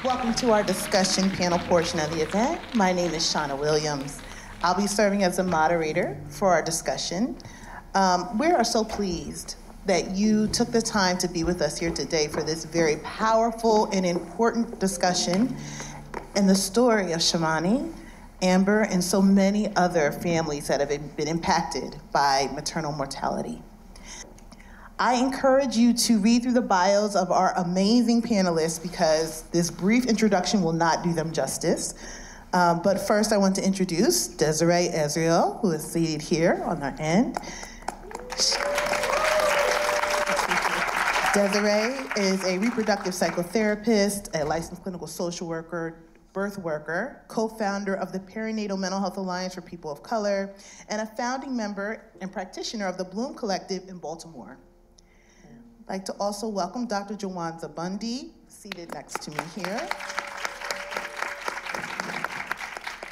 Welcome to our discussion panel portion of the event. My name is Shauna Williams. I'll be serving as a moderator for our discussion. We are so pleased that you took the time to be with us here today for this very powerful and important discussion and the story of Shamani, Amber, and so many other families that have been impacted by maternal mortality. I encourage you to read through the bios of our amazing panelists because this brief introduction will not do them justice. But first, I want to introduce Desiree Ezreal, who is seated here on our end. Desiree is a reproductive psychotherapist, a licensed clinical social worker, birth worker, co-founder of the Perinatal Mental Health Alliance for People of Color, and a founding member and practitioner of the Bloom Collective in Baltimore. I'd like to also welcome Dr. Jawanza Bundy, seated next to me here,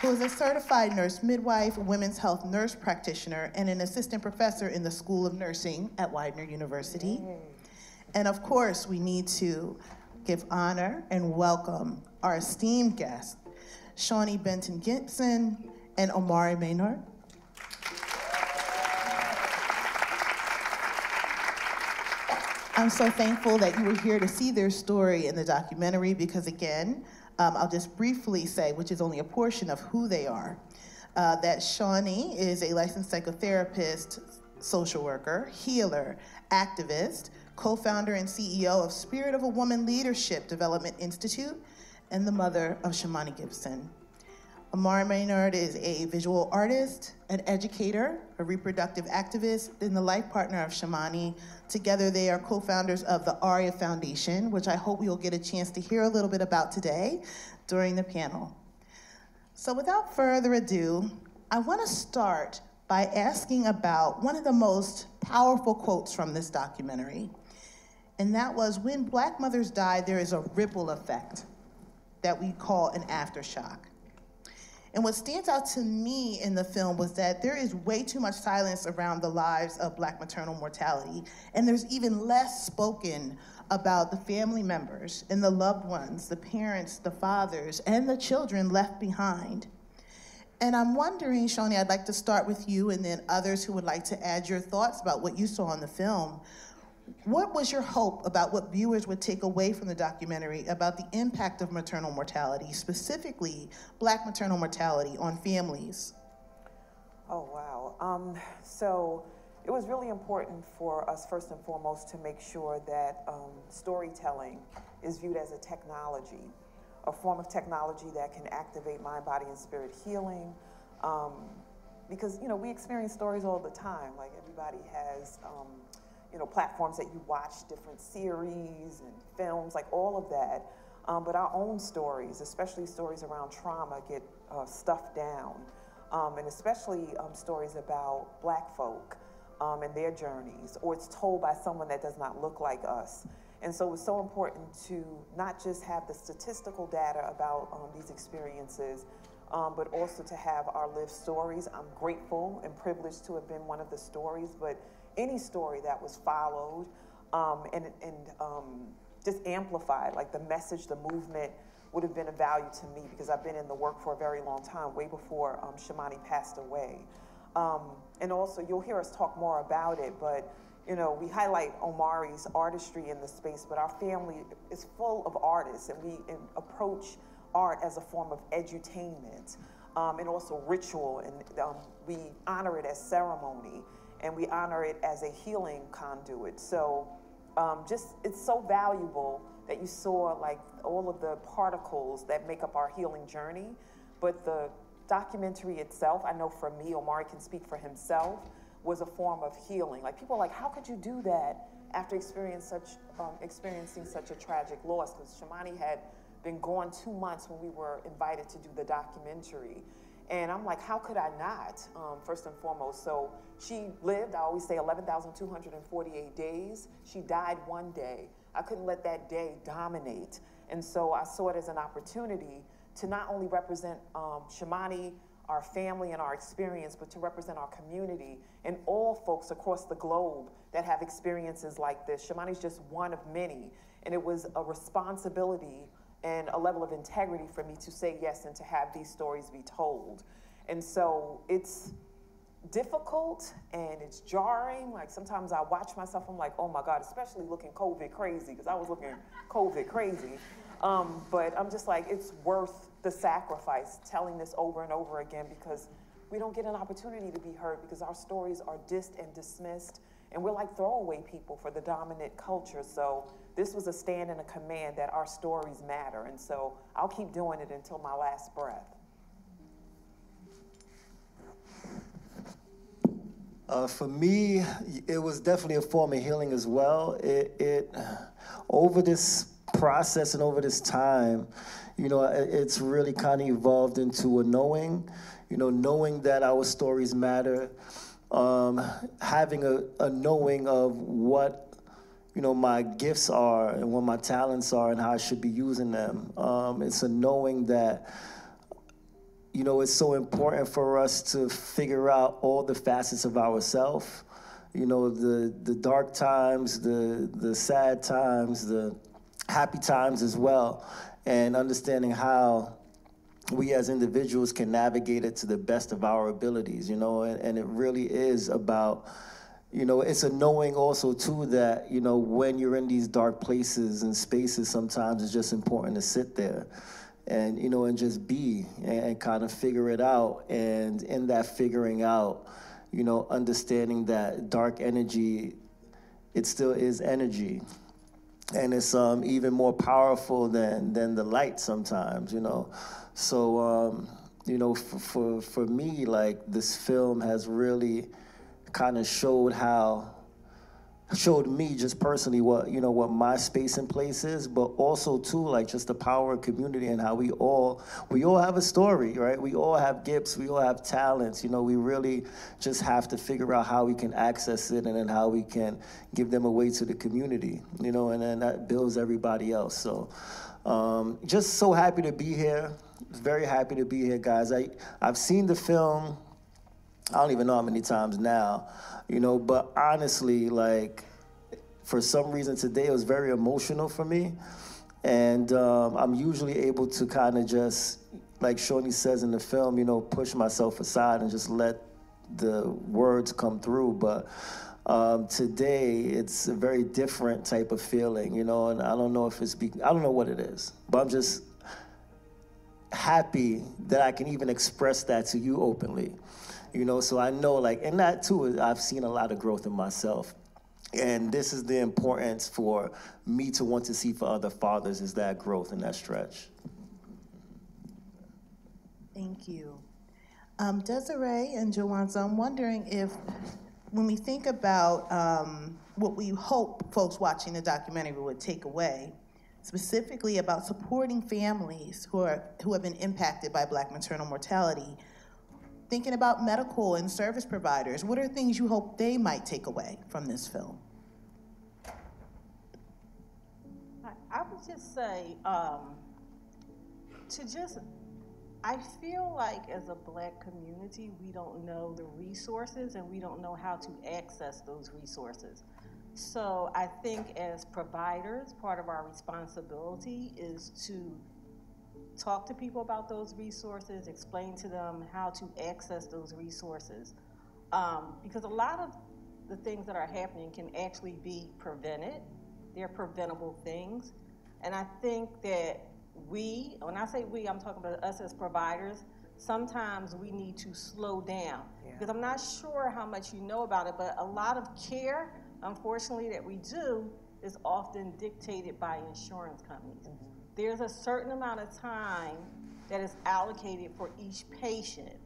who is a certified nurse midwife, women's health nurse practitioner, and an assistant professor in the School of Nursing at Widener University. And of course, we need to give honor and welcome our esteemed guests, Shawnee Benton Gibson and Omari Maynard. I'm so thankful that you were here to see their story in the documentary because, again, I'll just briefly say, which is only a portion of who they are, that Shawnee is a licensed psychotherapist, social worker, healer, activist, co-founder and CEO of Spirit of a Woman Leadership Development Institute, and the mother of Shamani Gibson. Omari Maynard is a visual artist, an educator, a reproductive activist, and the life partner of Shamani. Together, they are co-founders of the ARIA Foundation, which I hope we'll get a chance to hear a little bit about today during the panel. So without further ado, I want to start by asking about one of the most powerful quotes from this documentary. And that was, when Black mothers die, there is a ripple effect that we call an aftershock. And what stands out to me in the film was that there is way too much silence around the lives of Black maternal mortality, and there's even less spoken about the family members and the loved ones, the parents, the fathers, and the children left behind. And I'm wondering, Shawnee, I'd like to start with you and then others who would like to add your thoughts about what you saw in the film. What was your hope about what viewers would take away from the documentary about the impact of maternal mortality, specifically Black maternal mortality, on families? Oh, wow. So it was really important for us, first and foremost, to make sure that storytelling is viewed as a technology, a form of technology that can activate mind, body, and spirit healing. Because, you know, we experience stories all the time. Like, everybody has platforms that you watch, different series and films, like all of that. But our own stories, especially stories around trauma, get stuffed down. And especially stories about Black folk and their journeys, or it's told by someone that does not look like us. And so it's so important to not just have the statistical data about these experiences, but also to have our lived stories. I'm grateful and privileged to have been one of the stories, but any story that was followed and just amplified, like the message, the movement, would have been of value to me because I've been in the work for a very long time, way before Shamani passed away. And also, you'll hear us talk more about it, but you know, we highlight Omari's artistry in the space, but our family is full of artists, and we approach art as a form of edutainment and also ritual, and we honor it as ceremony, and we honor it as a healing conduit. So it's so valuable that you saw like all of the particles that make up our healing journey, but the documentary itself, I know for me, Omari can speak for himself, was a form of healing. Like, people are like, how could you do that after experiencing such a tragic loss? Because Shamani had been gone 2 months when we were invited to do the documentary. And I'm like, how could I not, first and foremost? So she lived, I always say, 11,248 days. She died one day. I couldn't let that day dominate. And so I saw it as an opportunity to not only represent Shamani, our family, and our experience, but to represent our community and all folks across the globe that have experiences like this. Shamani's just one of many. And it was a responsibility and a level of integrity for me to say yes and to have these stories be told. And so it's difficult and it's jarring. Like sometimes I watch myself, I'm like, oh my God, especially looking COVID crazy, because I was looking COVID crazy. But I'm just like, it's worth the sacrifice, telling this over and over again, because we don't get an opportunity to be heard, because our stories are dissed and dismissed, and we're like throwaway people for the dominant culture. So this was a stand and a command that our stories matter, and so I'll keep doing it until my last breath. For me, it was definitely a form of healing as well. It over this process and over this time, it's really kind of evolved into a knowing, knowing that our stories matter, having a knowing of what, my gifts are and what my talents are and how I should be using them. It's a knowing that, it's so important for us to figure out all the facets of ourselves, the dark times, the sad times, the happy times as well, and understanding how we as individuals can navigate it to the best of our abilities, and it really is about, it's a knowing also too that, when you're in these dark places and spaces, sometimes it's just important to sit there and, and just be and kind of figure it out. And in that figuring out, understanding that dark energy, it still is energy. And it's even more powerful than the light sometimes, So, for me, like, this film has really kind of showed me just personally what my space and place is, but also too, like, just the power of community and how we all have a story, right? We all have gifts, we all have talents, we really just have to figure out how we can access it and then how we can give them away to the community, and then that builds everybody else. So just so happy to be here. Very happy to be here, guys. I've seen the film, I don't even know how many times now, but honestly, like, for some reason today it was very emotional for me. And I'm usually able to kind of just, like Shawnee says in the film, push myself aside and just let the words come through. But today it's a very different type of feeling, and I don't know if I don't know what it is, but I'm just happy that I can even express that to you openly. So I know, like, and that too, I've seen a lot of growth in myself. And this is the importance for me to want to see for other fathers, is that growth and that stretch. Thank you. Desiree and Joanne, so I'm wondering if, when we think about what we hope folks watching the documentary would take away, specifically about supporting families who have been impacted by Black maternal mortality, thinking about medical and service providers, what are things you hope they might take away from this film? I would just say, I feel like as a Black community, we don't know the resources and we don't know how to access those resources. So I think as providers, part of our responsibility is to talk to people about those resources, explain to them how to access those resources. Because a lot of the things that are happening can actually be prevented. They're preventable things. And I think that when I say we, I'm talking about us as providers, sometimes we need to slow down. Because I'm not sure how much you know about it, but a lot of care, unfortunately, that we do is often dictated by insurance companies. Mm-hmm. There's a certain amount of time that is allocated for each patient,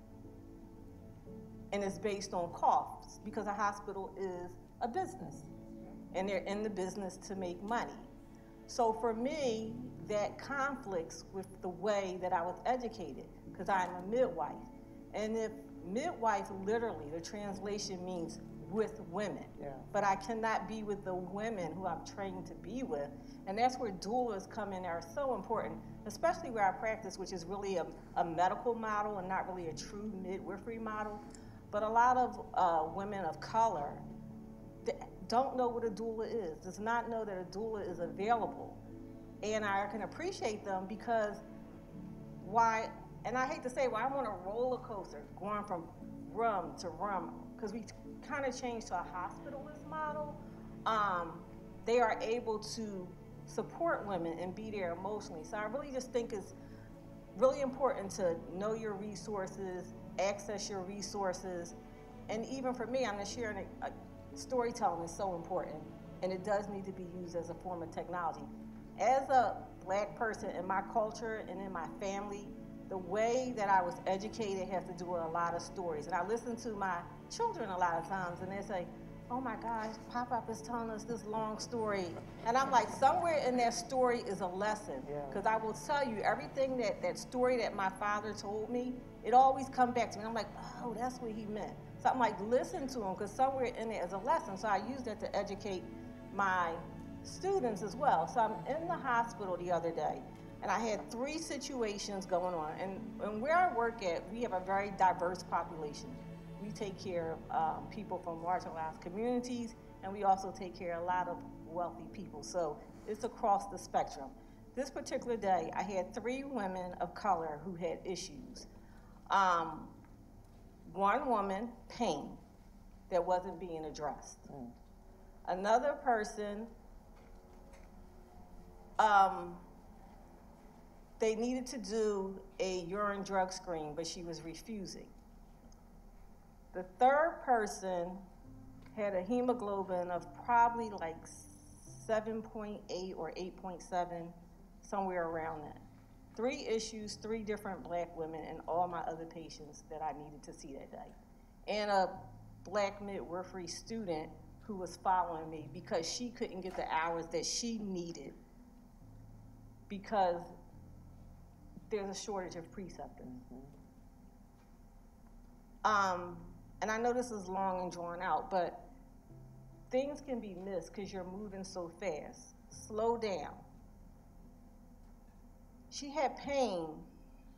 and it's based on costs, because a hospital is a business, and they're in the business to make money. So for me, that conflicts with the way that I was educated, because I'm a midwife. And if midwife, literally, the translation means with women. Yeah. But I cannot be with the women who I'm trained to be with. And that's where doulas come in, are so important, especially where I practice, which is really a medical model and not really a true midwifery model. But a lot of women of color don't know what a doula is, does not know that a doula is available. and I can appreciate them because why, and I hate to say, well, I'm on a roller coaster going from room to room because we kind of changed to a hospitalist model. They are able to support women and be there emotionally. So I really just think it's really important to know your resources, access your resources, and even for me, I'm just sharing storytelling is so important, and it does need to be used as a form of technology. As a Black person in my culture and in my family, the way that I was educated has to do with a lot of stories. And I listen to my children a lot of times, and they say, oh my gosh, Pop-Up is telling us this long story. And I'm like, somewhere in that story is a lesson. Because I will tell you, everything that story that my father told me, it always comes back to me. And I'm like, oh, that's what he meant. So I'm like, listen to him, because somewhere in there is a lesson. So I use that to educate my students as well. So I'm in the hospital the other day, and I had 3 situations going on. And where I work at, we have a very diverse population. We take care of people from marginalized communities, and we also take care of a lot of wealthy people. So it's across the spectrum. This particular day, I had 3 women of color who had issues. One woman, pain that wasn't being addressed. Another person, they needed to do a urine drug screen, but she was refusing. The third person had a hemoglobin of probably like 7.8 or 8.7, somewhere around that. 3 issues, 3 different Black women, and all my other patients that I needed to see that day. And a Black midwifery student who was following me because she couldn't get the hours that she needed because there's a shortage of preceptors. And I know this is long and drawn out, but things can be missed because you're moving so fast. Slow down. She had pain,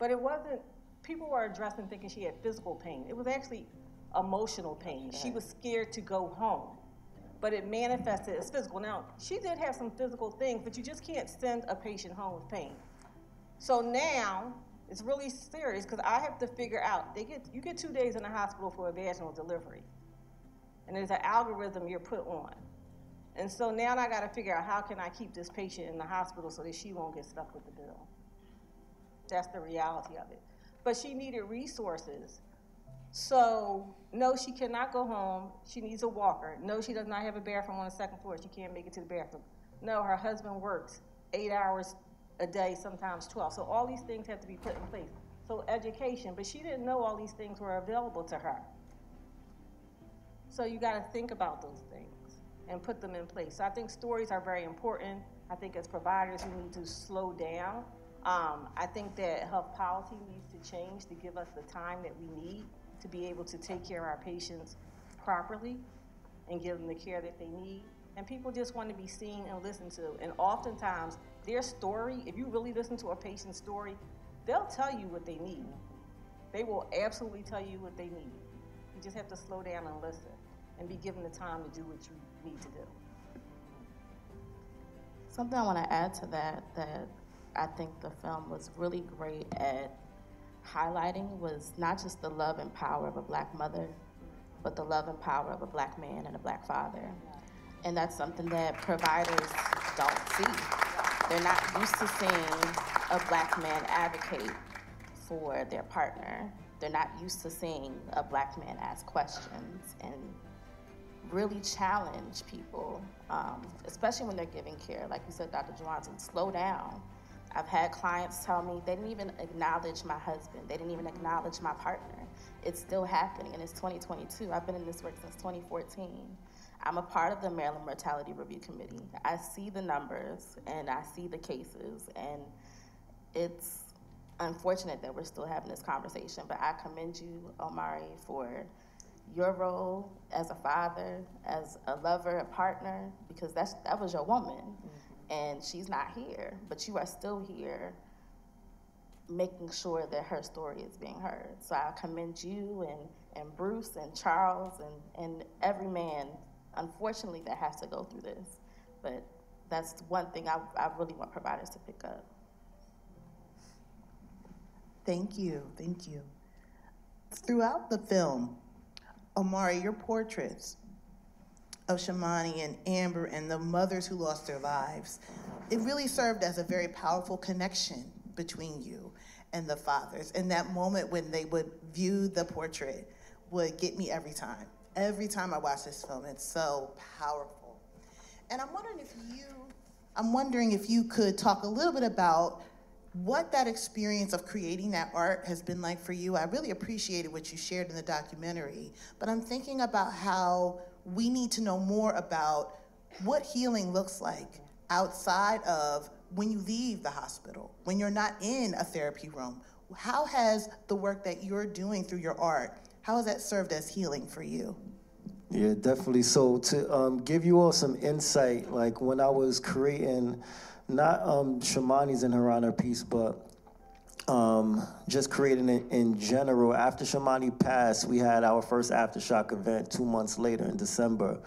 but it wasn't, people were addressing thinking she had physical pain. It was actually emotional pain. She was scared to go home, but it manifested as physical. Now, she did have some physical things, but you just can't send a patient home with pain. So now, it's really serious because I have to figure out, you get 2 days in the hospital for a vaginal delivery. And there's an algorithm you're put on. And so now I gotta figure out how can I keep this patient in the hospital so that she won't get stuck with the bill. That's the reality of it. But she needed resources. So no, she cannot go home. She needs a walker. No, she does not have a bathroom on the 2nd floor. She can't make it to the bathroom. No, her husband works 8 hours a day, sometimes 12. So all these things have to be put in place. So education, but she didn't know all these things were available to her. So you gotta think about those things and put them in place. So I think stories are very important. I think as providers, we need to slow down. I think that health policy needs to change to give us the time that we need to be able to take care of our patients properly and give them the care that they need. And people just want to be seen and listened to. And oftentimes, their story, if you really listen to a patient's story, they'll tell you what they need. They will absolutely tell you what they need. You just have to slow down and listen and be given the time to do what you need to do. Something I want to add to that I think the film was really great at highlighting was not just the love and power of a Black mother, but the love and power of a Black man and a Black father. And that's something that providers don't see. They're not used to seeing a Black man advocate for their partner. They're not used to seeing a Black man ask questions and really challenge people, especially when they're giving care. Like you said, Dr. Johnson, slow down. I've had clients tell me they didn't even acknowledge my husband. They didn't even acknowledge my partner. It's still happening, and it's 2022. I've been in this work since 2014. I'm a part of the Maryland Mortality Review Committee. I see the numbers, and I see the cases, and it's unfortunate that we're still having this conversation, but I commend you, Omari, for your role as a father, as a lover, a partner, because that was your woman. And she's not here, but you are still here making sure that her story is being heard. So I commend you and Bruce and Charles and every man, unfortunately, that has to go through this. But that's one thing I really want providers to pick up. Thank you, thank you. Throughout the film, Omari, your portraits of Shamani and Amber and the mothers who lost their lives, it really served as a very powerful connection between you and the fathers. And that moment when they would view the portrait would get me every time. Every time I watch this film, it's so powerful. And I'm wondering if you could talk a little bit about what that experience of creating that art has been like for you. I really appreciated what you shared in the documentary, but I'm thinking about how we need to know more about what healing looks like outside of when you leave the hospital, when you're not in a therapy room. How has the work that you're doing through your art, how has that served as healing for you? Yeah, definitely. So to give you all some insight, like when I was creating, not Shamani's and her honor piece, but just creating it in general. After Shamani passed, we had our first Aftershock event 2 months later in December.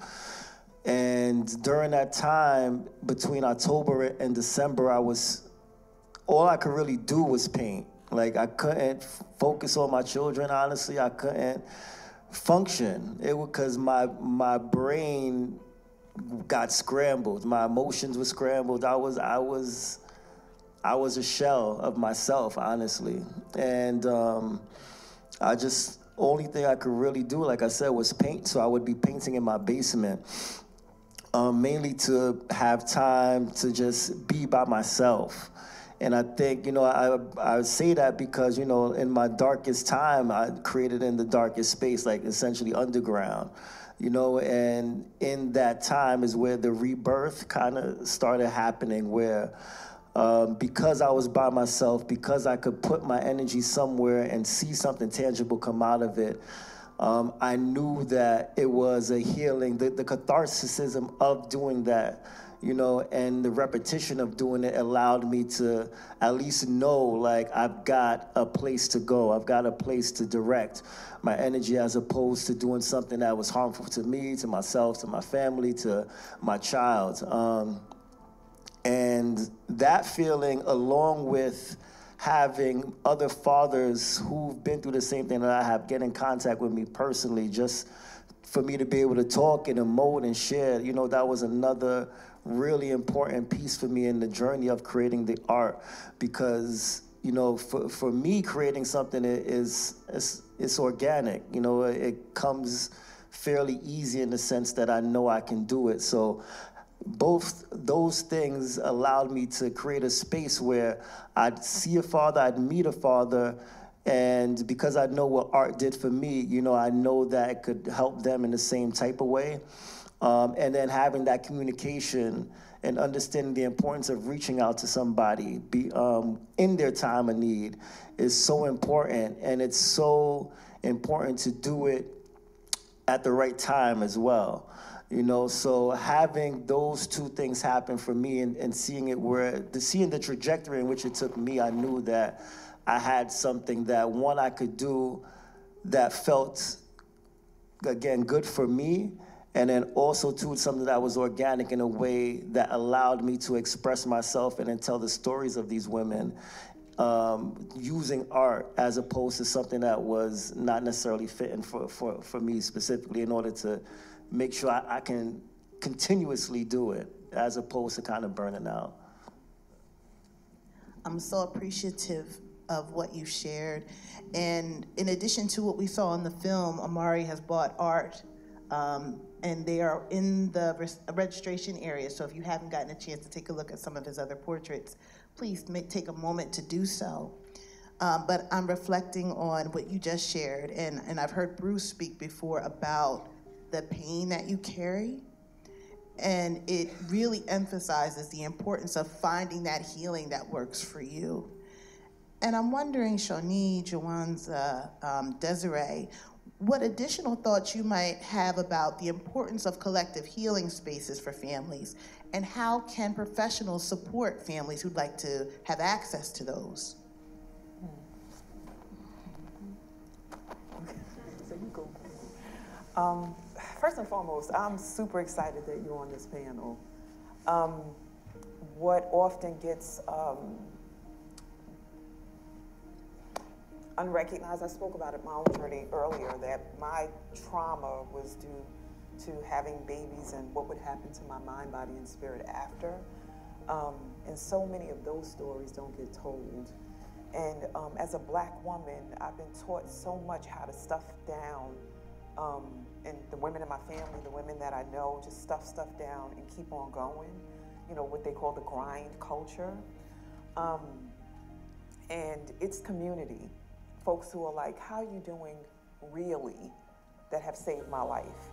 And during that time, between October and December, all I could really do was paint. Like, I couldn't focus on my children, honestly. I couldn't function. It was because my brain got scrambled. My emotions were scrambled. I was a shell of myself, honestly. And only thing I could really do, like I said, was paint. So I would be painting in my basement, mainly to have time to just be by myself. And I think, I say that because, in my darkest time, I created in the darkest space, like essentially underground. And in that time is where the rebirth kind of started happening, where because I was by myself, because I could put my energy somewhere and see something tangible come out of it, I knew that it was a healing, the catharticism of doing that, and the repetition of doing it allowed me to at least know, like, I've got a place to go. I've got a place to direct my energy, as opposed to doing something that was harmful to me, to myself, to my family, to my child. And that feeling, along with having other fathers who've been through the same thing that I have, get in contact with me personally, just for me to be able to talk and emote and share, that was another really important piece for me in the journey of creating the art. Because, for me, creating something it's organic. It comes fairly easy in the sense that I know I can do it. So both those things allowed me to create a space where I'd see a father, I'd meet a father, and because I know what art did for me, I know that it could help them in the same type of way. And then having that communication and understanding the importance of reaching out to somebody in their time of need is so important. And it's so important to do it at the right time as well. So having those two things happen for me and seeing the trajectory in which it took me, I knew that I had something that, one, I could do that felt, again, good for me, and then also, too, something that was organic in a way that allowed me to express myself and then tell the stories of these women using art, as opposed to something that was not necessarily fitting for me specifically, in order to make sure I can continuously do it, as opposed to kind of burning out. I'm so appreciative of what you shared. And in addition to what we saw in the film, Omari has bought art, and they are in the registration area. So if you haven't gotten a chance to take a look at some of his other portraits, please take a moment to do so. But I'm reflecting on what you just shared, and I've heard Bruce speak before about the pain that you carry, and it really emphasizes the importance of finding that healing that works for you. And I'm wondering, Shawnee, Jawanza, Desiree, what additional thoughts you might have about the importance of collective healing spaces for families, and how can professionals support families who'd like to have access to those? So you go. First and foremost, I'm super excited that you're on this panel. what often gets unrecognized, I spoke about it in my own journey earlier, that my trauma was due to having babies and what would happen to my mind, body, and spirit after. And so many of those stories don't get told. And as a Black woman, I've been taught so much how to stuff down, and the women in my family, the women that I know, just stuff down and keep on going, you know, what they call the grind culture. And it's community, folks who are like, how are you doing really, that have saved my life.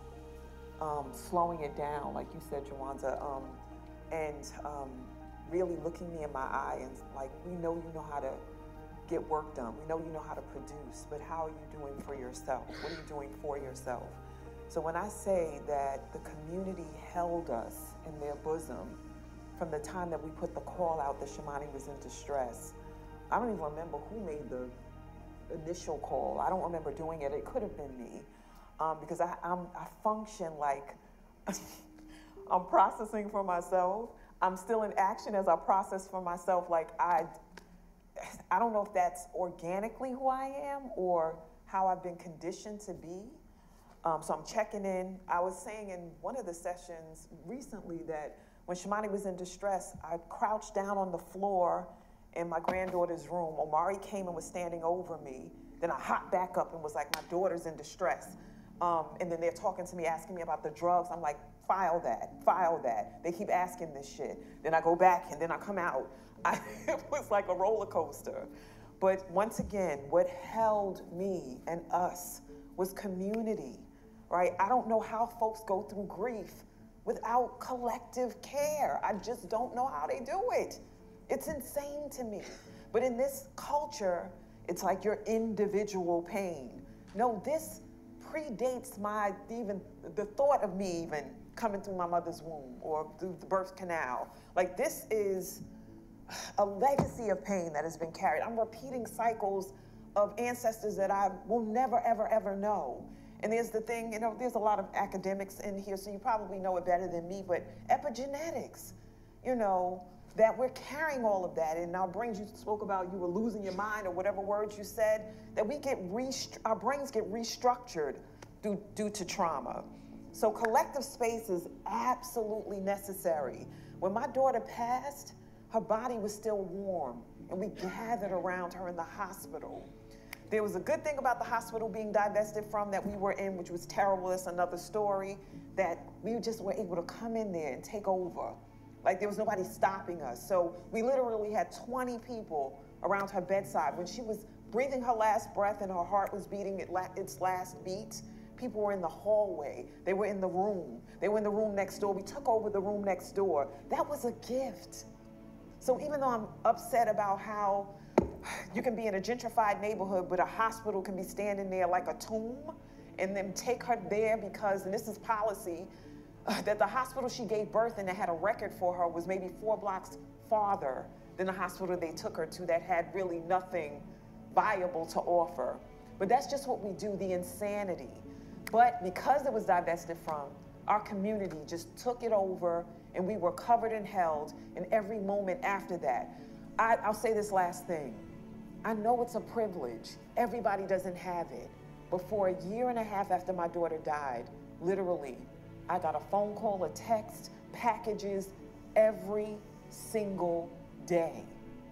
Slowing it down, like you said, Jawanza, and really looking me in my eye and like, we know you know how to get work done. We know you know how to produce, but how are you doing for yourself? What are you doing for yourself? So when I say that the community held us in their bosom from the time that we put the call out that Shamani was in distress, I don't even remember who made the initial call. I don't remember doing it. It could have been me, because I function like I'm processing for myself. I'm still in action as I process for myself. Like I don't know if that's organically who I am or how I've been conditioned to be. So I'm checking in. I was saying in one of the sessions recently that when Shamani was in distress, I crouched down on the floor in my granddaughter's room. Omari came and was standing over me. Then I hopped back up and was like, my daughter's in distress. And then they're talking to me, asking me about the drugs. I'm like, file that. They keep asking this shit. Then I go back and then I come out. It was like a roller coaster. But once again, what held me and us was community, right? I don't know how folks go through grief without collective care. I just don't know how they do it. It's insane to me. But in this culture, it's like your individual pain. No, this predates even the thought of me even coming through my mother's womb or through the birth canal. Like, this is a legacy of pain that has been carried. I'm repeating cycles of ancestors that I will never, ever, ever know. And there's the thing, you know, there's a lot of academics in here, so you probably know it better than me, but epigenetics, you know, that we're carrying all of that. And our brains, you spoke about you were losing your mind or whatever words you said, that we get our brains get restructured due to trauma. So collective space is absolutely necessary. When my daughter passed, her body was still warm, and we gathered around her in the hospital. There was a good thing about the hospital being divested from that we were in, which was terrible. That's another story, that we just were able to come in there and take over. Like, there was nobody stopping us. So we literally had 20 people around her bedside. When she was breathing her last breath and her heart was beating its last beat, people were in the hallway. They were in the room. They were in the room next door. We took over the room next door. That was a gift. So even though I'm upset about how you can be in a gentrified neighborhood, but a hospital can be standing there like a tomb, and then take her there because, and this is policy, that the hospital she gave birth in that had a record for her was maybe 4 blocks farther than the hospital they took her to that had really nothing viable to offer. But that's just what we do, the insanity. But because it was divested from, our community just took it over, and we were covered and held in every moment after that. I'll say this last thing. I know it's a privilege. Everybody doesn't have it. But for a year and a half after my daughter died, literally, I got a phone call, a text, packages every single day.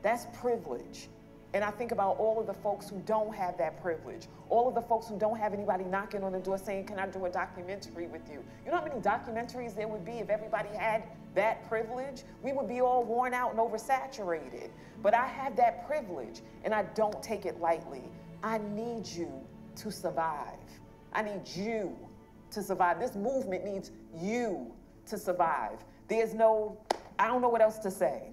That's privilege. And I think about all of the folks who don't have that privilege, all of the folks who don't have anybody knocking on the door saying, can I do a documentary with you? You know how many documentaries there would be if everybody had that privilege? We would be all worn out and oversaturated. But I have that privilege, and I don't take it lightly. I need you to survive. I need you to survive. This movement needs you to survive. There's no, I don't know what else to say.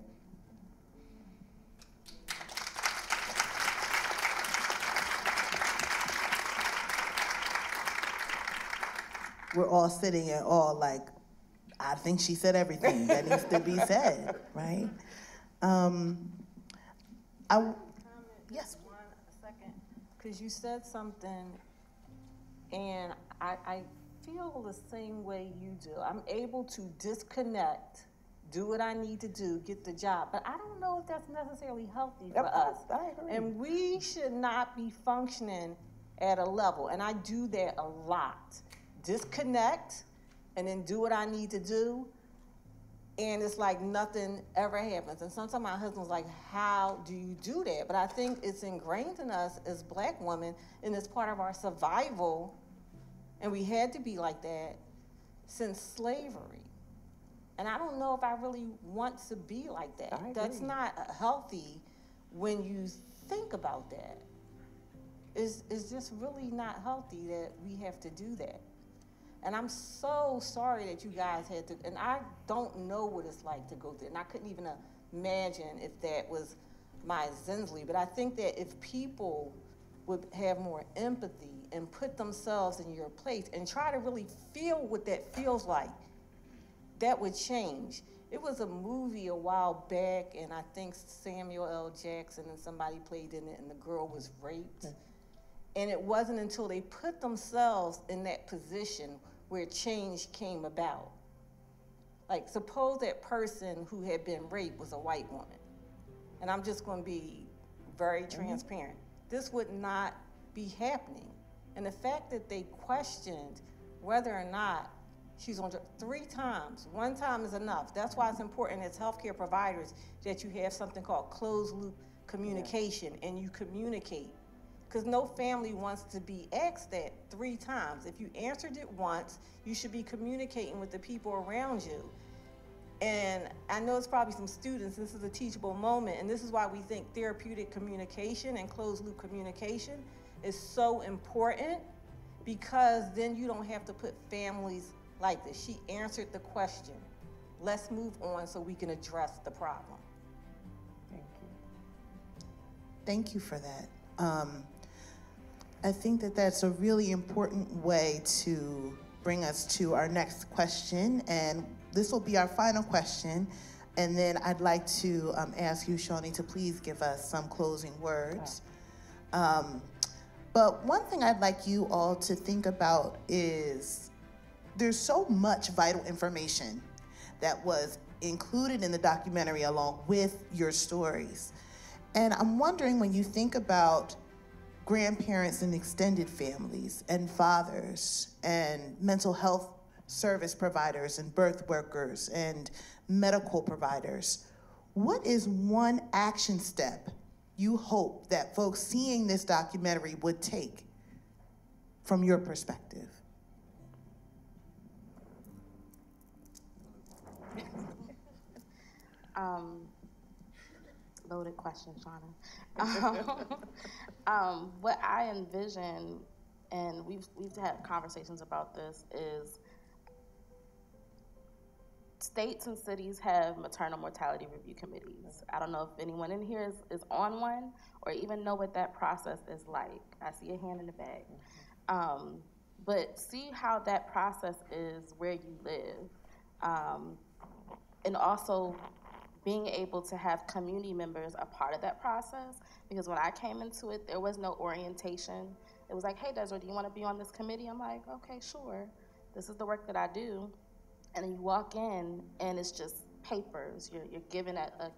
We're all sitting and all like, I think she said everything that needs to be said, right? Yes. 1 second, because you said something, and I feel the same way you do. I'm able to disconnect do what I need to do, get the job. But I don't know if that's necessarily healthy for us. I agree. And we should not be functioning at a level, and I do that a lot. Disconnect and then do what I need to do, and it's like nothing ever happens. And sometimes my husband's like, how do you do that? But I think it's ingrained in us as Black women, and it's part of our survival, and we had to be like that since slavery. And I don't know if I really want to be like that. That's not healthy when you think about that. It's just really not healthy that we have to do that. And I'm so sorry that you guys had to, and I don't know what it's like to go through, and I couldn't even imagine if that was my Zinsley. But I think that if people would have more empathy and put themselves in your place and try to really feel what that feels like, that would change. It was a movie a while back, and I think Samuel L. Jackson and somebody played in it, and the girl was raped. And it wasn't until they put themselves in that position where change came about. Like, suppose that person who had been raped was a white woman. And I'm just going to be very transparent. This would not be happening. And the fact that they questioned whether or not she's on 3 times, 1 time is enough. That's why it's important as healthcare providers that you have something called closed loop communication, and you communicate. Because no family wants to be asked that 3 times. If you answered it once, you should be communicating with the people around you. And I know it's probably some students, this is a teachable moment, and this is why we think therapeutic communication and closed loop communication is so important, because then you don't have to put families like this. She answered the question. Let's move on so we can address the problem. Thank you. Thank you for that. I think that that's a really important way to bring us to our next question, and this will be our final question, and then I'd like to ask you, Shawnee, to please give us some closing words. But one thing I'd like you all to think about is there's so much vital information that was included in the documentary along with your stories. And I'm wondering, when you think about grandparents and extended families and fathers and mental health service providers and birth workers and medical providers, what is one action step you hope that folks seeing this documentary would take from your perspective? Loaded question, Shauna. What I envision, and we've had conversations about this, is states and cities have maternal mortality review committees. I don't know if anyone in here is on one or even know what that process is like. I see a hand in the back. But see how that process is where you live. And also being able to have community members a part of that process, because when I came into it, there was no orientation. It was like, hey, Desiree, do you want to be on this committee? I'm like, okay, sure. This is the work that I do. And then you walk in, and it's just papers. You're given a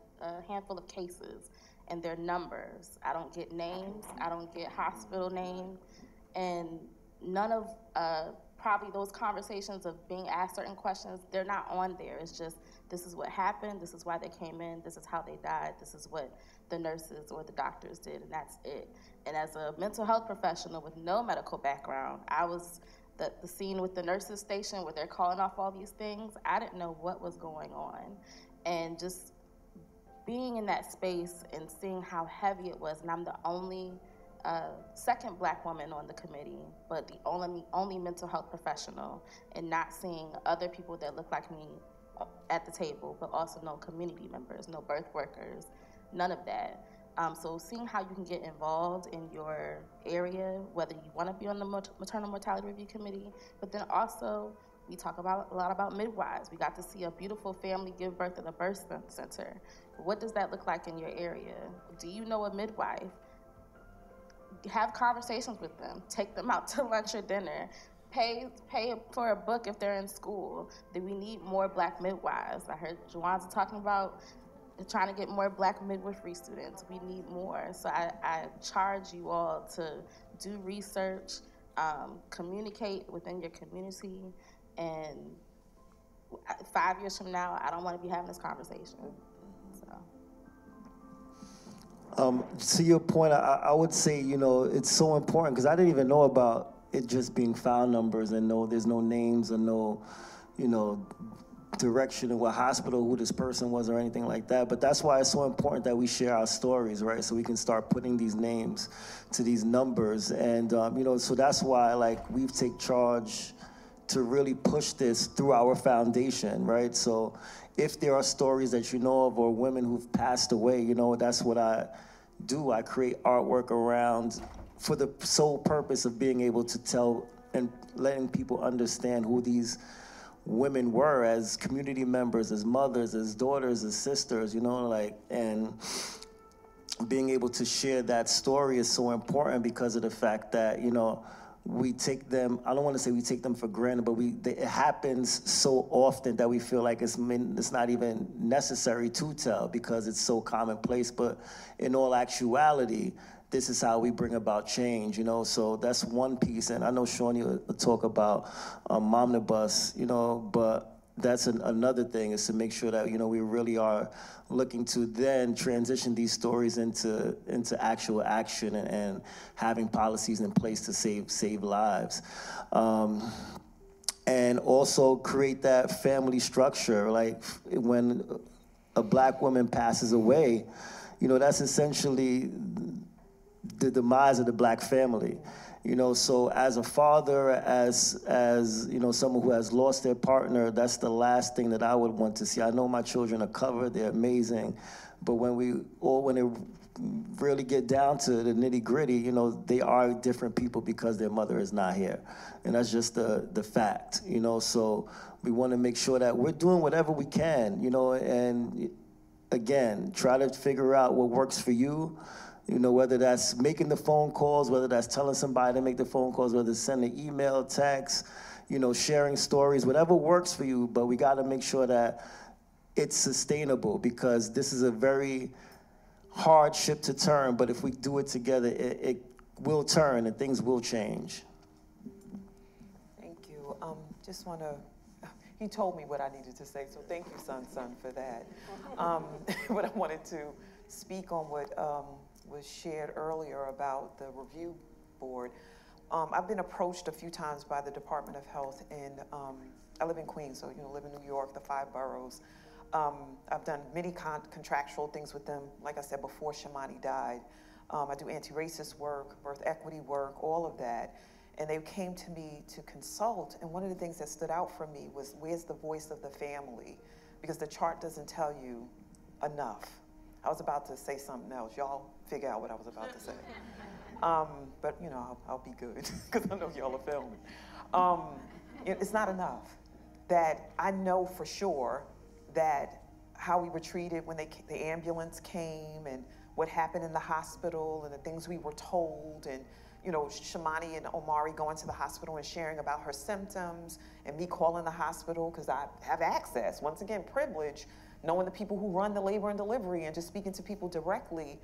handful of cases, and they're numbers. I don't get names. I don't get hospital names. And none of probably those conversations of being asked certain questions, they're not on there. It's just, this is what happened, this is why they came in, this is how they died, this is what the nurses or the doctors did, and that's it. And as a mental health professional with no medical background, I was the scene with the nurses station where they're calling off all these things. I didn't know what was going on. And just being in that space and seeing how heavy it was, and I'm the only second Black woman on the committee, but the only mental health professional, and not seeing other people that look like me at the table, but also no community members, no birth workers, none of that. So seeing how you can get involved in your area, whether you want to be on the maternal mortality review committee, but then also we talk a lot about midwives. We got to see a beautiful family give birth at a birth center. What does that look like in your area? Do you know a midwife? Have conversations with them. Take them out to lunch or dinner. Pay for a book if they're in school. Do we need more black midwives? I heard Juwanza talking about trying to get more black midwifery students. We need more. So I charge you all to do research, communicate within your community, and 5 years from now, I don't want to be having this conversation. So. To your point, I would say, it's so important because I didn't even know about it just being file numbers and there's no names or no, direction of what hospital, who this person was or anything like that. But that's why it's so important that we share our stories, right? So we can start putting these names to these numbers. And, so that's why, we've taken charge to really push this through our foundation, right? So if there are stories that you know of or women who've passed away, that's what I do. I create artwork around for the sole purpose of being able to tell and letting people understand who these women were as community members, as mothers, as daughters, as sisters, and being able to share that story is so important because of the fact that, we take them, I don't want to say we take them for granted, but it happens so often that we feel like it's not even necessary to tell because it's so commonplace. But in all actuality, this is how we bring about change, so that's one piece. And I know Shawnee will talk about Momnibus, but that's another thing is to make sure that, we really are looking to then transition these stories into actual action and having policies in place to save lives. And also create that family structure. Like when a black woman passes away, that's essentially the demise of the black family. So as a father, as someone who has lost their partner, that's the last thing that I would want to see. I know my children are covered, they're amazing, but when they really get down to the nitty gritty, they are different people because their mother is not here. And that's just the fact, so we want to make sure that we're doing whatever we can, and again, try to figure out what works for you. Whether that's making the phone calls, whether that's telling somebody to make the phone calls, whether it's sending email, text, sharing stories, whatever works for you, but we got to make sure that it's sustainable because this is a very hard ship to turn, but if we do it together, it will turn and things will change. Thank you. Just want to, he told me what I needed to say, so thank you, son, for that. But I wanted to speak on what was shared earlier about the review board. I've been approached a few times by the Department of Health, and I live in Queens, so live in New York, the 5 boroughs. I've done many contractual things with them, like I said, before Shamani died. I do anti-racist work, birth equity work, all of that. And they came to me to consult, and one of the things that stood out for me was where's the voice of the family? Because the chart doesn't tell you enough. I was about to say something else. Y'all figure out what I was about to say. But, I'll be good, because I know y'all are filming. It's not enough. That I know for sure that how we were treated when the ambulance came and what happened in the hospital and the things we were told and, Shamani and Omari going to the hospital and sharing about her symptoms and me calling the hospital because I have access. Once again, privilege. Knowing the people who run the labor and delivery and just speaking to people directly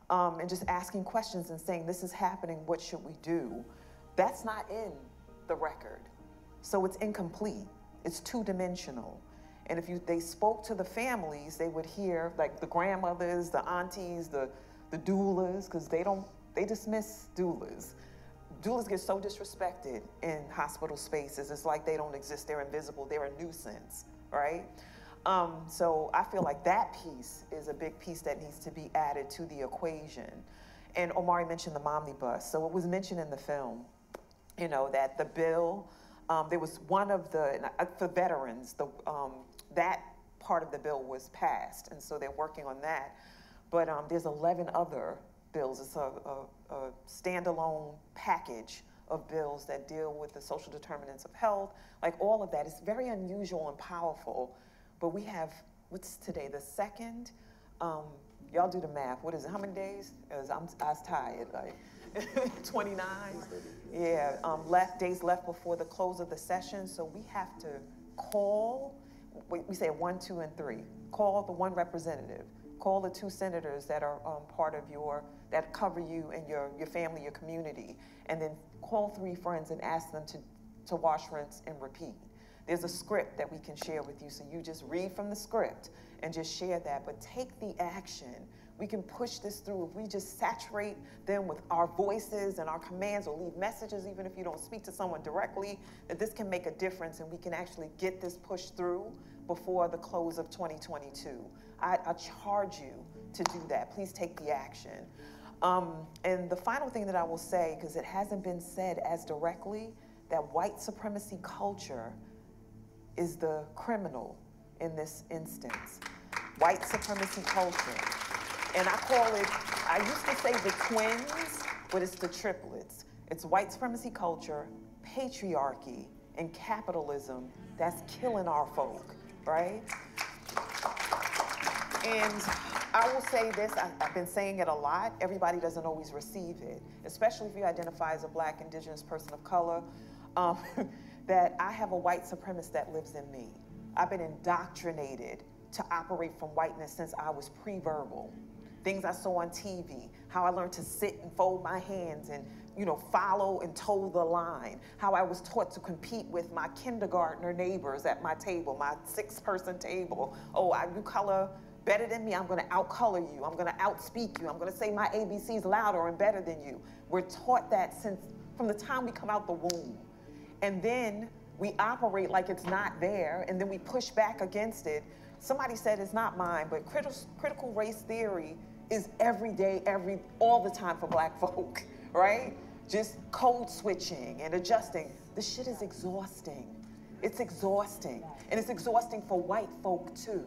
and just asking questions and saying, this is happening, what should we do? That's not in the record. So it's incomplete. It's two-dimensional. And if they spoke to the families, they would hear like the grandmothers, the aunties, the doulas, because they dismiss doulas. Doulas get so disrespected in hospital spaces. It's like they don't exist, they're invisible, they're a nuisance, right? So I feel like that piece is a big piece that needs to be added to the equation. And Omari mentioned the Momnibus. So it was mentioned in the film, that the bill, there was one of for veterans, that part of the bill was passed. And so they're working on that. But there's 11 other bills. It's a standalone package of bills that deal with the social determinants of health, like all of that. It's very unusual and powerful. But we have, what's today, the 2nd? Y'all do the math. What is it, how many days? Because I was tired. 29. Yeah, days left before the close of the session, so we have to call, we say 1, 2, and 3. Call the one representative. Call the 2 senators that are part of that cover you and your family, your community. And then call 3 friends and ask them to wash, rinse, and repeat. There's a script that we can share with you, so you just read from the script and just share that, but take the action. We can push this through if we just saturate them with our voices and our commands, or leave messages, even if you don't speak to someone directly, that this can make a difference and we can actually get this pushed through before the close of 2022. I charge you to do that. Please take the action. And the final thing that I will say, because it hasn't been said as directly, that white supremacy culture is the criminal in this instance. White supremacy culture. And I used to say the twins, but it's the triplets. It's white supremacy culture, patriarchy, and capitalism that's killing our folk, right? And I will say this, I've been saying it a lot, everybody doesn't always receive it, especially if you identify as a Black, Indigenous person of color, that I have a white supremacist that lives in me. I've been indoctrinated to operate from whiteness since I was pre-verbal. Things I saw on TV, how I learned to sit and fold my hands and, follow and toe the line, how I was taught to compete with my kindergartner neighbors at my table, my 6-person table. Oh, you color better than me, I'm gonna outcolor you, I'm gonna outspeak you, I'm gonna say my ABCs louder and better than you. We're taught that from the time we come out the womb. And then we operate like it's not there, and then we push back against it. Somebody said it's not mine, but critical race theory is every day, all the time for Black folk, right? Just code switching and adjusting. This shit is exhausting. It's exhausting. And it's exhausting for white folk too,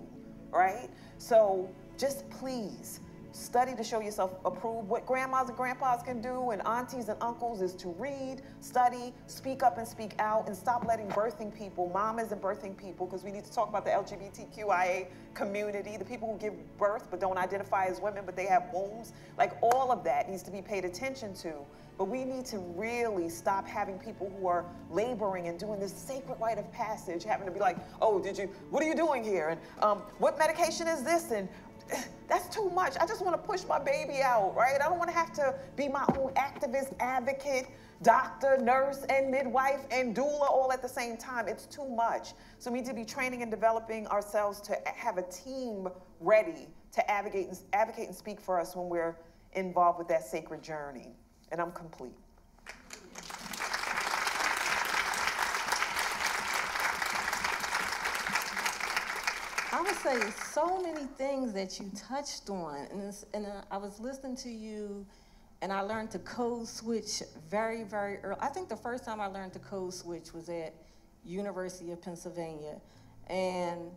right? So just please, study to show yourself approved. What grandmas and grandpas can do and aunties and uncles is to read, study, speak up and speak out, and stop letting birthing people, mamas and birthing people, because we need to talk about the LGBTQIA community, the people who give birth but don't identify as women but they have wombs. Like, all of that needs to be paid attention to. But we need to really stop having people who are laboring and doing this sacred rite of passage having to be like, oh, what are you doing here? And what medication is this? And that's too much. I just want to push my baby out, right? I don't want to have to be my own activist, advocate, doctor, nurse, and midwife, and doula all at the same time. It's too much. So we need to be training and developing ourselves to have a team ready to advocate and speak for us when we're involved with that sacred journey. And I'm complete. I would say so many things that you touched on, and I was listening to you, and I learned to code switch very, very early. I think the first time I learned to code switch was at University of Pennsylvania, and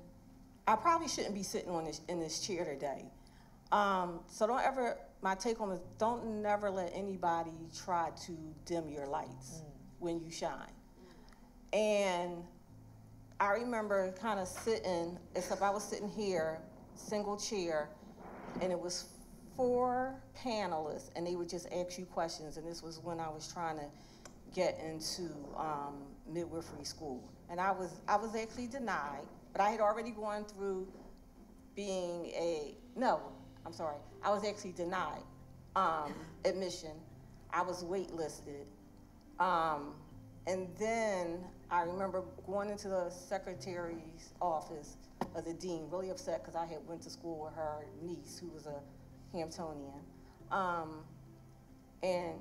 I probably shouldn't be sitting in this chair today. So my take home is don't never let anybody try to dim your lights when you shine. And I remember kind of sitting, except I was sitting here, single chair, and it was 4 panelists, and they would just ask you questions, and this was when I was trying to get into midwifery school. And I was actually denied, but I had already gone through I was actually denied admission. I was waitlisted. And then I remember going into the secretary's office of the dean, really upset because I had went to school with her niece, who was a Hamptonian. And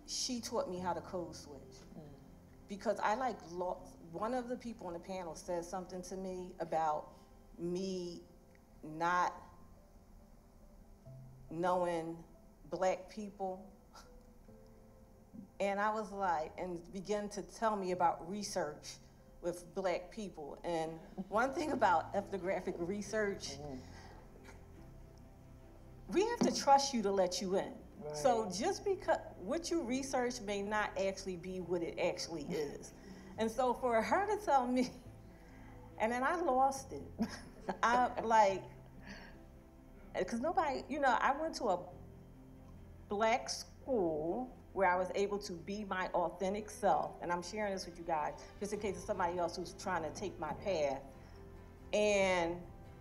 she taught me how to code switch. Because one of the people on the panel said something to me about me not knowing Black people. And I was like, and began to tell me about research with Black people. And one thing about ethnographic research, we have to trust you to let you in. Right. So just because what you research may not actually be what it actually is. And so for her to tell me, and then I lost it. because nobody, I went to a Black school. school where I was able to be my authentic self, and I'm sharing this with you guys just in case it's somebody else who's trying to take my path. And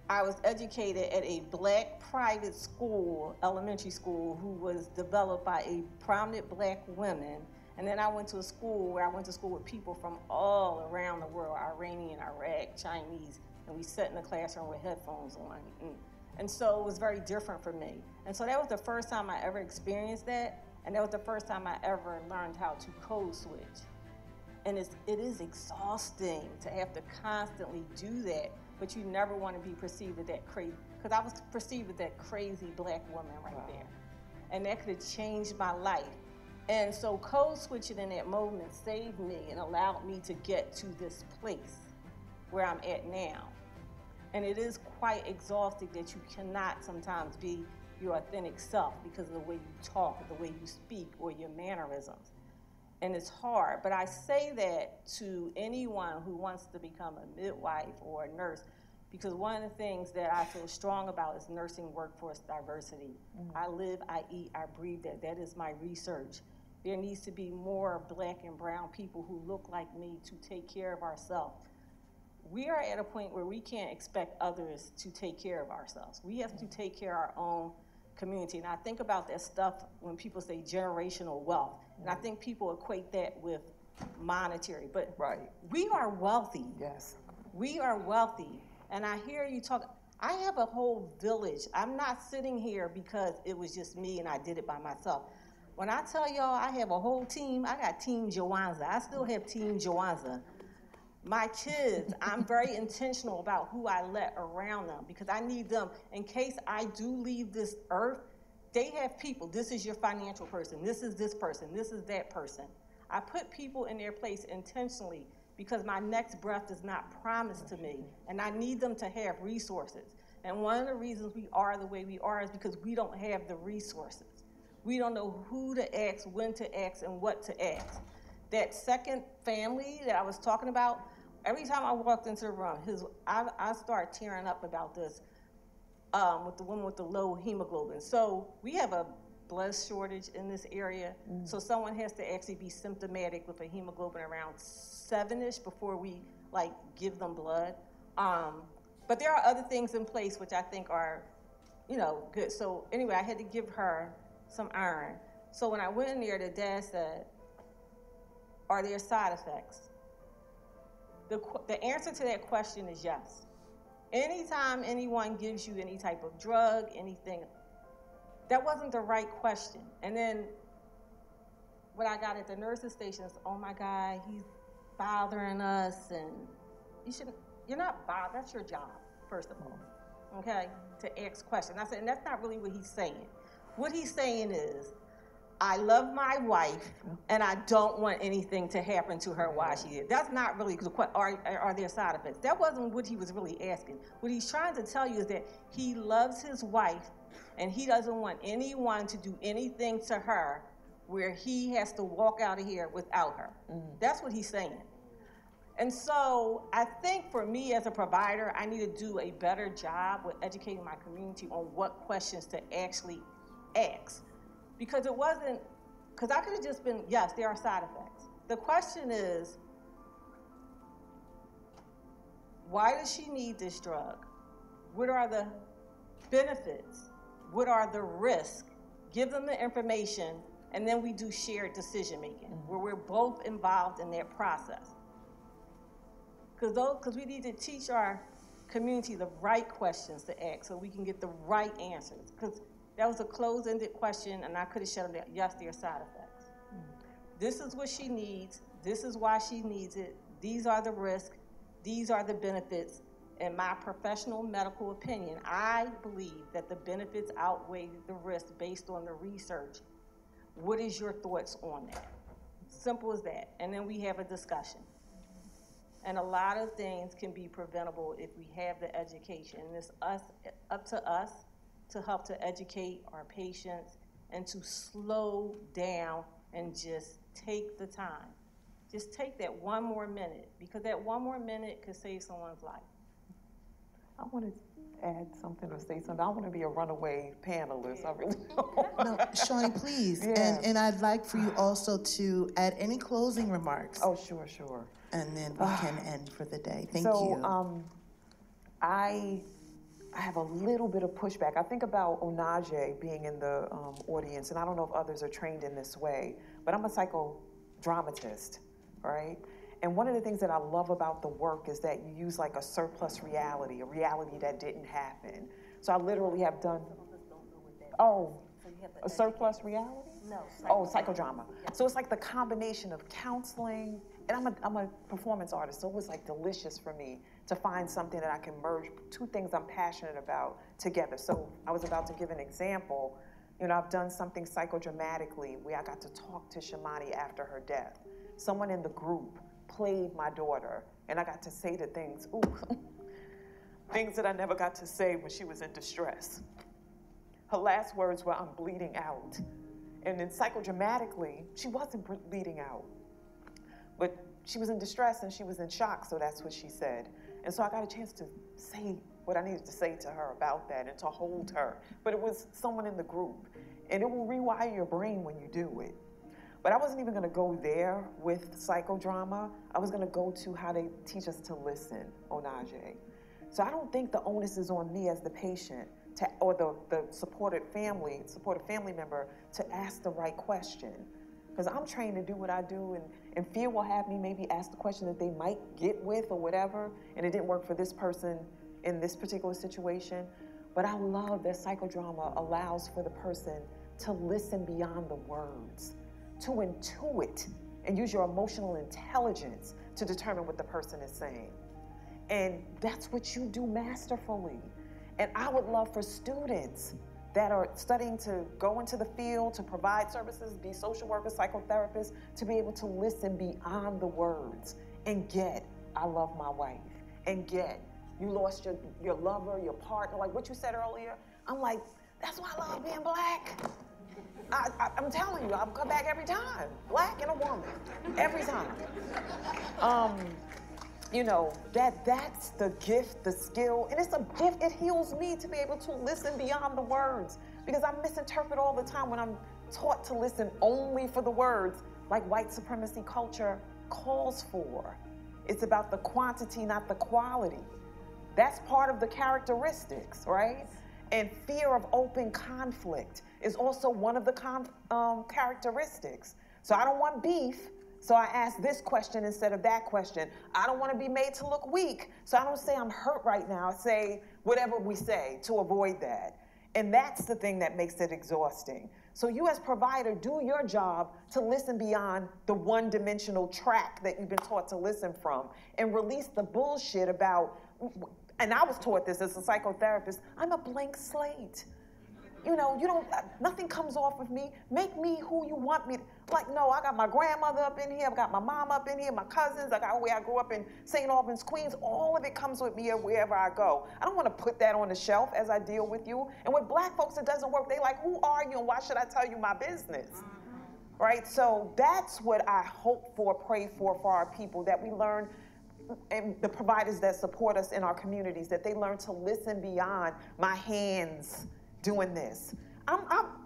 I was educated at a black private school, elementary school, who was developed by a prominent black woman. And then I went to a school where I went to school with people from all around the world, Iranian, Iraq, Chinese, and we sat in the classroom with headphones on. And so it was very different for me. And so that was the first time I ever experienced that, and that was the first time I ever learned how to code switch. And it is exhausting to have to constantly do that, but you never want to be perceived as that crazy, because I was perceived as that crazy black woman right there. And that could have changed my life. And so code switching in that moment saved me and allowed me to get to this place where I'm at now. And it is quite exhausting that you cannot sometimes be your authentic self because of the way you talk, the way you speak, or your mannerisms. And it's hard, but I say that to anyone who wants to become a midwife or a nurse, because one of the things that I feel strong about is nursing workforce diversity. I live, I eat, I breathe that. That is my research. There needs to be more black and brown people who look like me to take care of ourselves. We are at a point where we can't expect others to take care of ourselves. We have to take care of our own community. And I think about that stuff when people say generational wealth. And I think people equate that with monetary. But we are wealthy. Yes. We are wealthy. And I hear you talk. I have a whole village. I'm not sitting here because it was just me and I did it by myself. When I tell y'all I have a whole team, I got Team Joanza. I still have Team Joanza. My kids, I'm very intentional about who I let around them because I need them in case I do leave this earth. They have people. This is your financial person. This is this person. This is that person. I put people in their place intentionally because my next breath is not promised to me, and I need them to have resources. And one of the reasons we are the way we are is because we don't have the resources. We don't know who to ask, when to ask, and what to ask. That second family that I was talking about, every time I walked into the room, I start tearing up about this with the woman with the low hemoglobin. So we have a blood shortage in this area, so someone has to actually be symptomatic with a hemoglobin around 7-ish before we give them blood. But there are other things in place which I think are, good. So anyway, I had to give her some iron. So when I went in there, the dad said, "Are there side effects?" The answer to that question is yes. Anytime anyone gives you any type of drug, anything, that wasn't the right question. And then when I got at the nurse's station, it's, "Oh my God, he's bothering us," and you're not bothered, that's your job, first of all, okay, to ask questions. I said, and that's not really what he's saying. What he's saying is, I love my wife, and I don't want anything to happen to her while she is. That's not really the question. Are there side effects? That wasn't what he was really asking. What he's trying to tell you is that he loves his wife, and he doesn't want anyone to do anything to her where he has to walk out of here without her. That's what he's saying. And so I think for me as a provider, I need to do a better job with educating my community on what questions to actually ask. Because I could have just been, yes, there are side effects. The question is, why does she need this drug? What are the benefits? What are the risks? Give them the information, and then we do shared decision making, where we're both involved in that process. Because we need to teach our community the right questions to ask so we can get the right answers. Because that was a closed-ended question, and I could have shut them down. Yes, there are side effects. This is what she needs. This is why she needs it. These are the risks. These are the benefits. In my professional medical opinion, I believe that the benefits outweigh the risks based on the research. What is your thoughts on that? Simple as that. And then we have a discussion. And a lot of things can be preventable if we have the education. And it's up to us to help to educate our patients and to slow down and just take the time. Just take that one more minute, because that one more minute could save someone's life. I want to add something or say something. I want to be a runaway panelist. I really don't. No, Shawnee, please. Yeah. And I'd like for you also to add any closing remarks. Oh, sure, sure. And then we can end for the day. Thank So, you. I have a little bit of pushback. I think about Onaje being in the audience, and I don't know if others are trained in this way, but I'm a psychodramatist, right? And one of the things that I love about the work is that you use like a surplus reality, a reality that didn't happen. So I literally have done, a surplus reality? No. Psychodrama. So it's like the combination of counseling, and I'm a performance artist, so it was like delicious for me to find something that I can merge two things I'm passionate about together. So I was about to give an example. You know, I've done something psychodramatically where I got to talk to Shamani after her death. Someone in the group played my daughter, and I got to say the things, things that I never got to say when she was in distress. Her last words were, "I'm bleeding out." And then psychodramatically, she wasn't bleeding out. But she was in distress and she was in shock, so that's what she said. And so I got a chance to say what I needed to say to her about that and to hold her. But it was someone in the group. And it will rewire your brain when you do it. But I wasn't even gonna go there with psychodrama. I was gonna go to how they teach us to listen, Onaje. So I don't think the onus is on me as the patient or the supportive family member to ask the right question. Because I'm trained to do what I do, and fear will have me maybe ask the question that they might get with or whatever, and it didn't work for this person in this particular situation. But I love that psychodrama allows for the person to listen beyond the words, to intuit and use your emotional intelligence to determine what the person is saying. And that's what you do masterfully. And I would love for students that are studying to go into the field, to provide services, be social workers, psychotherapists, to be able to listen beyond the words and get, I love my wife, and get, you lost your lover, your partner, like what you said earlier. I'm like, that's why I love being Black. I'm telling you, I'll come back every time. Black and a woman, every time. You know, that's the gift, the skill, and it's a gift. It heals me to be able to listen beyond the words, because I misinterpret all the time when I'm taught to listen only for the words, like white supremacy culture calls for. It's about the quantity, not the quality. That's part of the characteristics, right? And fear of open conflict is also one of the characteristics. So I don't want beef, so I ask this question instead of that question. I don't want to be made to look weak, so I don't say I'm hurt right now. I say whatever we say to avoid that. And that's the thing that makes it exhausting. So you as provider, do your job to listen beyond the one-dimensional track that you've been taught to listen from, and release the bullshit about, and I was taught this as a psychotherapist, I'm a blank slate. You know, nothing comes off of me. Make me who you want me to. Like, no, I got my grandmother up in here, I've got my mom up in here, my cousins, I got where I grew up in St. Albans, Queens. All of it comes with me wherever I go. I don't want to put that on the shelf as I deal with you. And with Black folks, it doesn't work. They like, who are you and why should I tell you my business? Right? So that's what I hope for, pray for our people, that we learn, and the providers that support us in our communities, that they learn to listen beyond my hands doing this.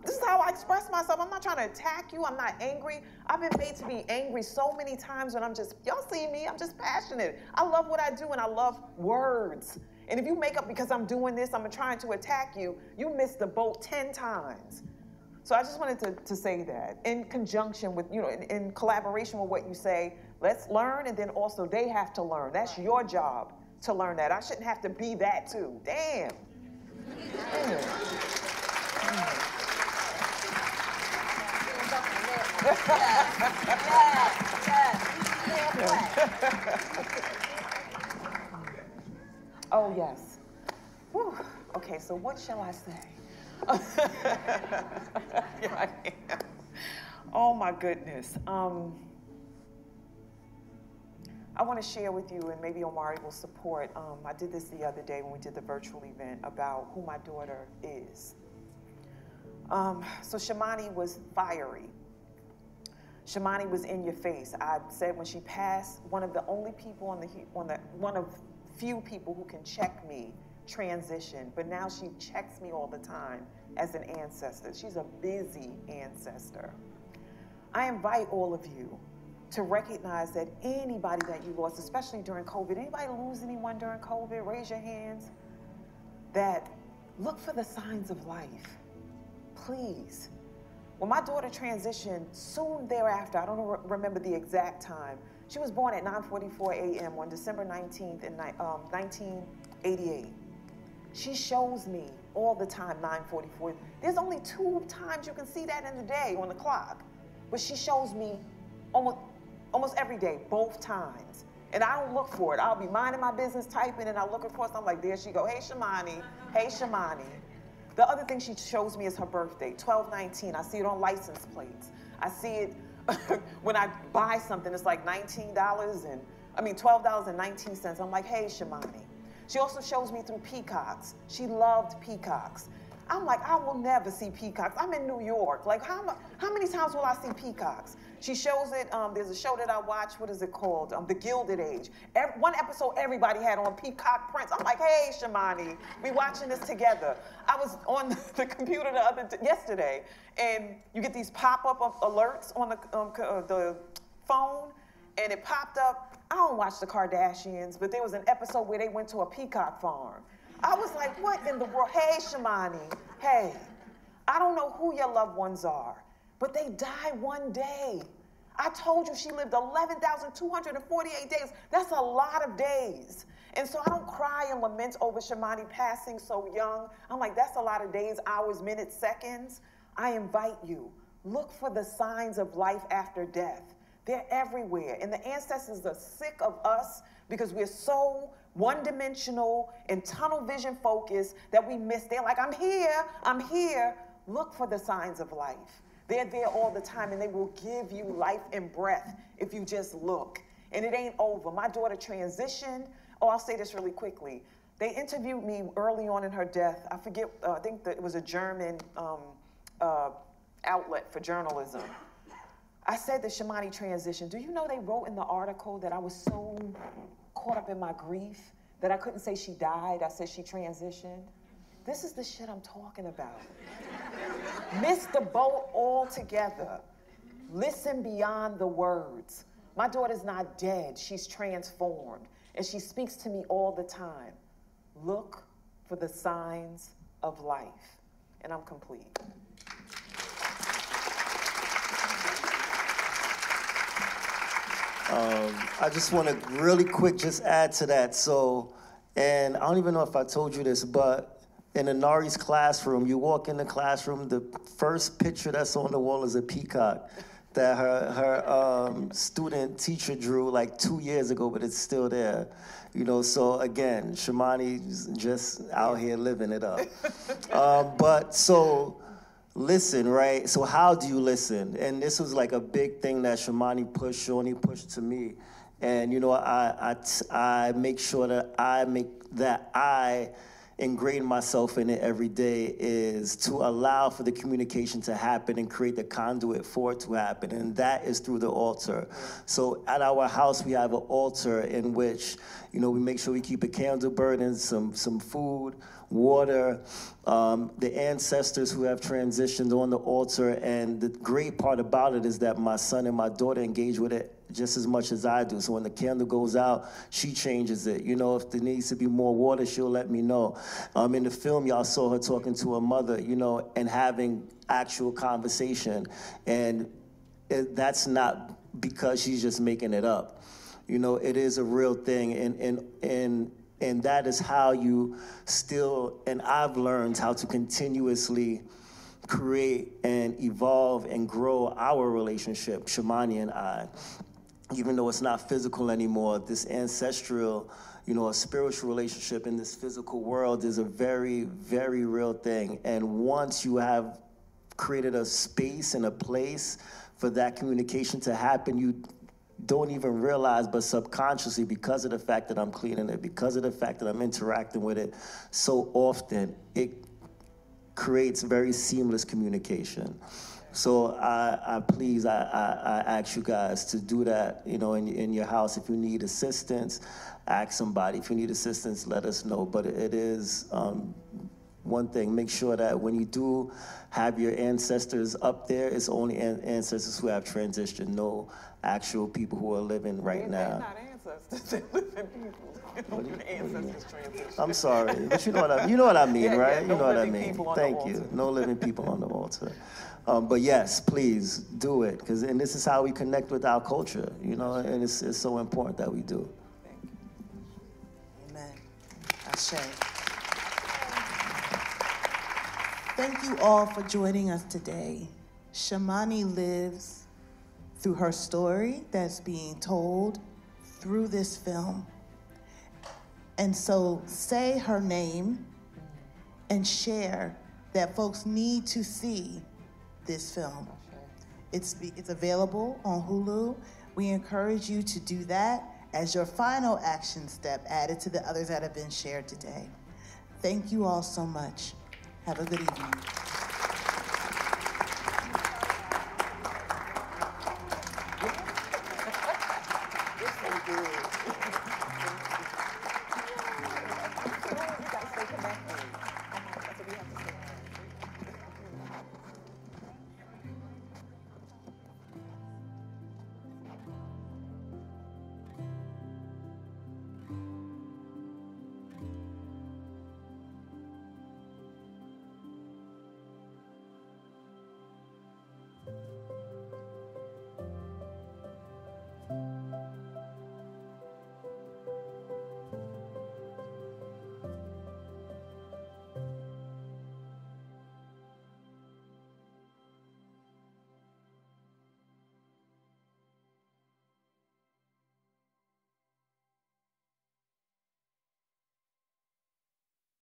This is how I express myself. I'm not trying to attack you. I'm not angry. I've been made to be angry so many times when y'all see me, I'm just passionate. I love what I do, and I love words. And if you make up because I'm doing this, I'm trying to attack you, you missed the boat 10 times. So I just wanted to say that in conjunction with, in collaboration with what you say, let's learn, and then also they have to learn. That's your job to learn that. I shouldn't have to be that too. Damn. Oh, yes. Whew. Okay, so what shall I say? Here I am. Oh, my goodness. I want to share with you, and maybe Omari will support. I did this the other day when we did the virtual event about who my daughter is. So Shamani was fiery. Shamani was in your face. I said when she passed, one of the only people one of few people who can check me transitioned, but now she checks me all the time as an ancestor. She's a busy ancestor. I invite all of you to recognize that anybody that you lost, especially during COVID, anybody lose anyone during COVID, raise your hands, that look for the signs of life, please. When my daughter transitioned, soon thereafter, I don't remember the exact time, she was born at 9:44 a.m. on December 19th in 1988. She shows me all the time 9:44. There's only 2 times you can see that in the day on the clock, but she shows me almost every day, both times. And I don't look for it. I'll be minding my business, typing, and I look across, and I'm like, there she go. Hey, Shamani. Hey, Shamani. The other thing she shows me is her birthday, 12/19. I see it on license plates. I see it when I buy something, it's like $12.19. I'm like, hey, Shamani. She also shows me through peacocks. She loved peacocks. I'm like, I will never see peacocks. I'm in New York. Like, how many times will I see peacocks? She shows it, there's a show that I watch, what is it called? The Gilded Age. One episode everybody had on peacock prints. I'm like, hey, Shamani, we watching this together. I was on the computer yesterday, and you get these pop-up alerts on the phone, and it popped up. I don't watch the Kardashians, but there was an episode where they went to a peacock farm. I was like, what in the world? Hey, Shamani, hey, I don't know who your loved ones are, but they die one day. I told you she lived 11,248 days. That's a lot of days. And so I don't cry and lament over Shamani passing so young. I'm like, that's a lot of days, hours, minutes, seconds. I invite you, look for the signs of life after death. They're everywhere. And the ancestors are sick of us because we're so one-dimensional and tunnel vision focused that we miss. They're like, I'm here, I'm here. Look for the signs of life. They're there all the time, and they will give you life and breath if you just look. And it ain't over. My daughter transitioned. Oh, I'll say this really quickly. They interviewed me early on in her death. I forget, I think that it was a German outlet for journalism. I said that Shamani transitioned. Do you know they wrote in the article that I was so caught up in my grief that I couldn't say she died. I said she transitioned. This is the shit I'm talking about. Miss the boat altogether. Listen beyond the words. My daughter's not dead. She's transformed. And she speaks to me all the time. Look for the signs of life. And I'm complete. I just want to really quick just add to that. So, and I don't even know if I told you this, but in Anari's classroom, you walk in the classroom, the first picture that's on the wall is a peacock that her student teacher drew like 2 years ago, but it's still there. You know, so again, Shamani's just out here living it up. But so, listen, right? So how do you listen? And this was like a big thing that Shawnee pushed to me. And, you know, I make sure that I ingrain myself in it every day is to allow for the communication to happen and create the conduit for it to happen. And that is through the altar. So at our house, we have an altar in which, you know, we make sure we keep a candle burning, some food, water, the ancestors who have transitioned on the altar. And the great part about it is that my son and my daughter engage with it just as much as I do. So when the candle goes out, she changes it. You know, if there needs to be more water, she'll let me know. In the film, y'all saw her talking to her mother, you know, and having actual conversation. And that's not because she's just making it up. You know, it is a real thing. And that is how you still, and I've learned how to continuously create and evolve and grow our relationship, Shamani and I. Even though it's not physical anymore, this ancestral, you know, a spiritual relationship in this physical world is a very, very real thing. And once you have created a space and a place for that communication to happen, you don't even realize, but subconsciously, because of the fact that I'm cleaning it, because of the fact that I'm interacting with it so often, it creates very seamless communication. So I ask you guys to do that, you know, in your house. If you need assistance, ask somebody. If you need assistance, let us know. But it is one thing, make sure that when you do have your ancestors up there, it's only ancestors who have transitioned, no actual people who are living right now. They're not ancestors, they're living people. Ancestors transition. I'm sorry, but you know what I mean, Yeah, right? yeah, you no know what I living mean. people on the Thank you. altar. No living people on the altar. But yes, please do it, and this is how we connect with our culture, you know, and it's so important that we do. Thank you. Amen. Ashe. Thank you all for joining us today. Shamani lives through her story that's being told through this film. And so say her name and share that folks need to see this film. It's available on Hulu. We encourage you to do that as your final action step added to the others that have been shared today. Thank you all so much. Have a good evening.